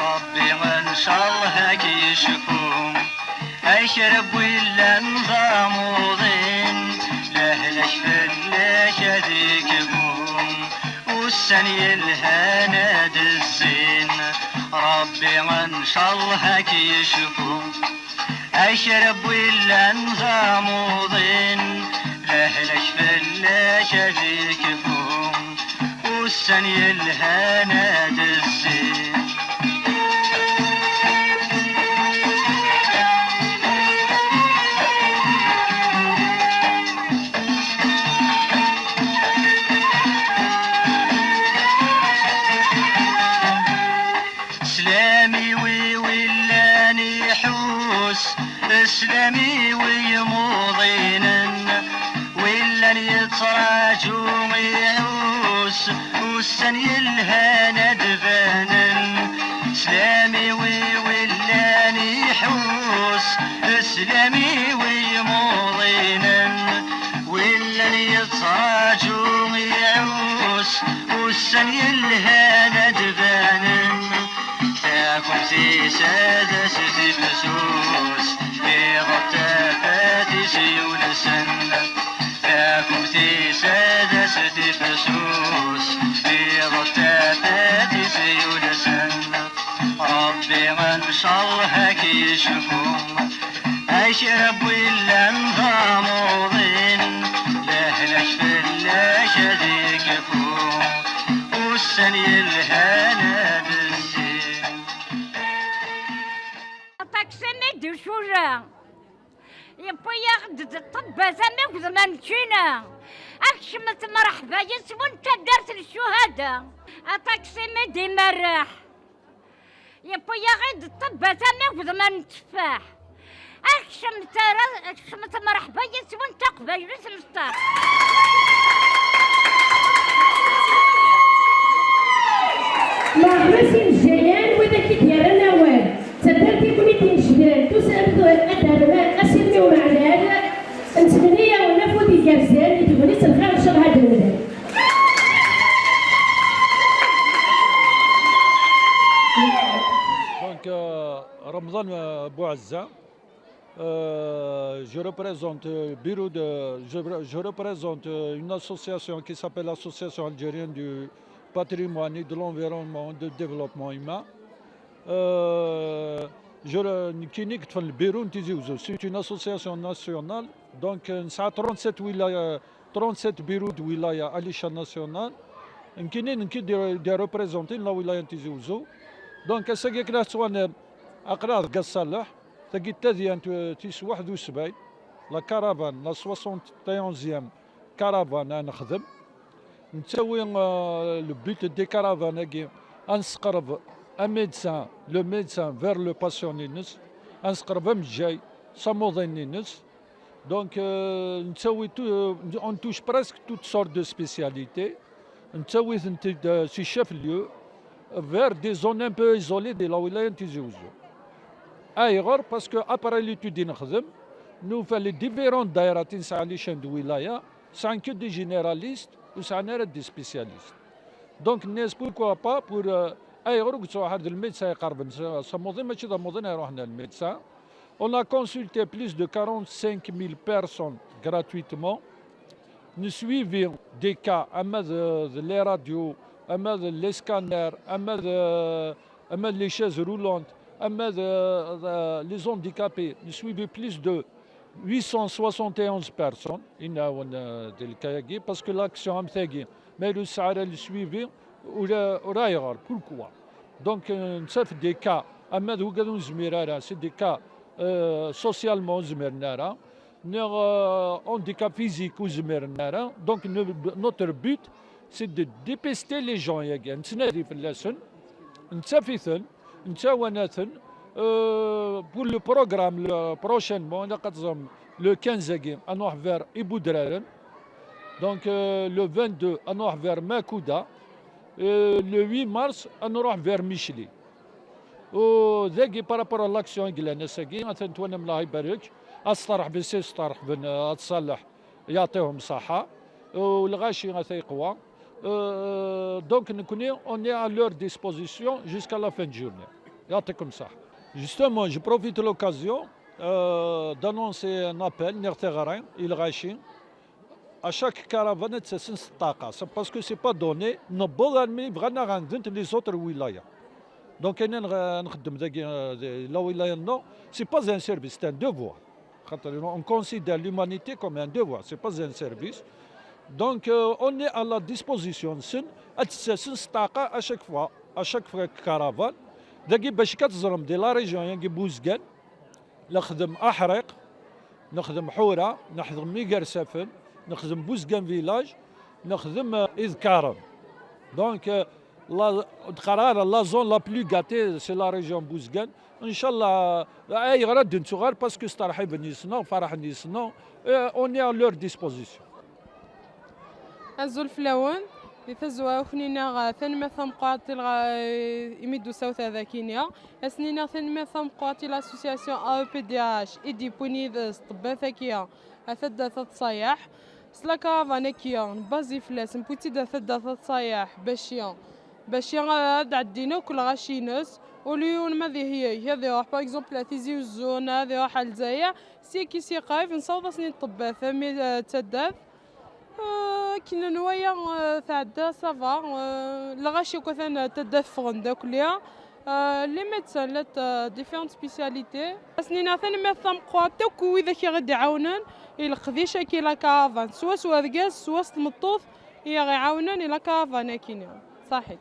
ربي ان شاء الله كيشكون اشرب ولا نظام وضين لهلك فلاش هذيك بوم والسني الهنا الزين ربي ان شاء الله كيشكون اشرب ولا نظام وضين لهلك فلاش هذيك بوم والسني الهنا الزين اسلامي ويموضين ولا يتراجو ويعوس والسني الهنا دفانن اسلامي ولا يحوس اسلامي ويموضين ولا يتراجو ويعوس والسني الهنا دفانن تاكم في سادس في فسوس في غطافات سيول سنة تاكم في سادس في فسوس في غطافات سيول سنة ربي ان شاء الله كيشكون اشرب ولا نظام وضين لهلك فلاش هذيك فوق والسني الهنا بالزين تاكسيني شورا يبويا غدد الطبة زمان وزمان كينا أكشمت مرحبا يسوون كدرت الشهادة أتاكسيني دي مرح يبويا غد الطبة زمان وزمان تفاح أكشمت مرحبا يسوون تقبل المستار مرحبا سي الجيران وذاك ديالنا وين تدرتي كوني تنشدان تسالدو الادب اسمي ومعناه نتمنيا ونفوتي كازان تبغي تلخير شر هذا المدن Donc Ramzan Bouazza, je représente je représente une association qui s'appelle l'Association algérienne du patrimoine, de l'environnement, de développement humain. C'est une association nationale, donc ça a 37 bureaux de wilaya à l'échelle nationale. Nous sommes représentés dans la wilaya Tizi Ouzou. Donc, ce qui est là, c'est أقراض قصالح تجد تذي تيس 71 لا كارافان لا 71 كارافان أنا نخدم نسوي لو بوت دي كارافان هاكي نسقرب ان ميدسان لو ميدسان فير لو باسيون نينس نسقرب مجاي صمودين نينس دونك نسوي اون توش بريسك توت سورت دو سبيسياليتي نسوي سي شيف ليو vers des zones un peu isolées de la wilaya Tizi Ouzou. Ailleurs, parce qu'après l'étude nous faisons les différentes daïras à l'échelle de wilaya, sans que des généralistes ou sans des spécialistes. Donc, pourquoi pas pour ailleurs, le médecin le médecin. On a consulté plus de 45 000 personnes gratuitement. Nous suivons des cas, les radios, les scanners, les chaises roulantes, les handicapés. Nous suivons plus de 871 personnes parce que l'action mais le Sahara le suivi pourquoi donc c'est des cas c'est des cas socialement handicap physique donc notre but c'est de dépister les gens pour le programme prochainement le 15 à nous vers Iboudraren, donc le 22 à nous vers Makouda, le 8 mars à nous vers Micheli. Par rapport à l'action النساقي مثلا تونا الله يبارك اصطرح بسي اصطرح بن اتصلح يعطيهم صحه والغاشي غاثي قوى donc on est à leur disposition jusqu'à la fin de journée. يعطيكم الصحة. Justement, je profite de l'occasion d'annoncer un appel نغتغرين إلى غاشين à chaque caravane تسسن 16 c'est parce que c'est pas donné نبوض أنمي بغانا غندنت لي زوتر ولاية دونك أنا نخدم داك لا ولاية نو سي با ان سيرفيس سي ان دوفوار خاطر on considère l'humanité comme un devoir c'est pas un service donc on est à la disposition سن تسسن 16 à chaque fois caravane داكي باش كتزرم دي لا ريجيون يعني بوزكان نخدم احرق نخدم حوره نخدم ميغر سافن نخدم بوزكان فيلاج نخدم اذكارم دونك قرار لا زون لا بلو غاتي سي لا ريجيون بوزكان ان شاء الله اي غرد نتوغار باسكو استرحب نيسنا فرح نيسنا اوني ا لور ديسبوزيسيون الزول فلاون يفزوا وخنينا ثاني ثم قاتل يمدوا سوث ذاكينيا اسنينا ثاني ثم قاتل اسوسياسيون او بي دي اش ايدي بونيدس طبا ثاكيا اثدا ثلاث صياح سلاكا فانيكيا بازي فلاس مبوتي دا ثدا ثلاث صياح باشيا هاد عدينا وكل غاشينس وليون ماذا هي هذه باغ اكزومبل تيزي الزون هذه حال زايا سي كي سي قايف نصوض سنين طبا ثمي تداف كنا نوايا تعدى صافا لغاشي كثان تدفغن داك ليا لي ميدسان لا ديفيرونت سبيسياليتي سنينا ثاني ما ثم قواتو كوي ذاك غادي يعاونن الى خديشه كي لا كافان سوا ذكاس سوا مطوف هي غيعاونن الى كافان كاينين صحيح.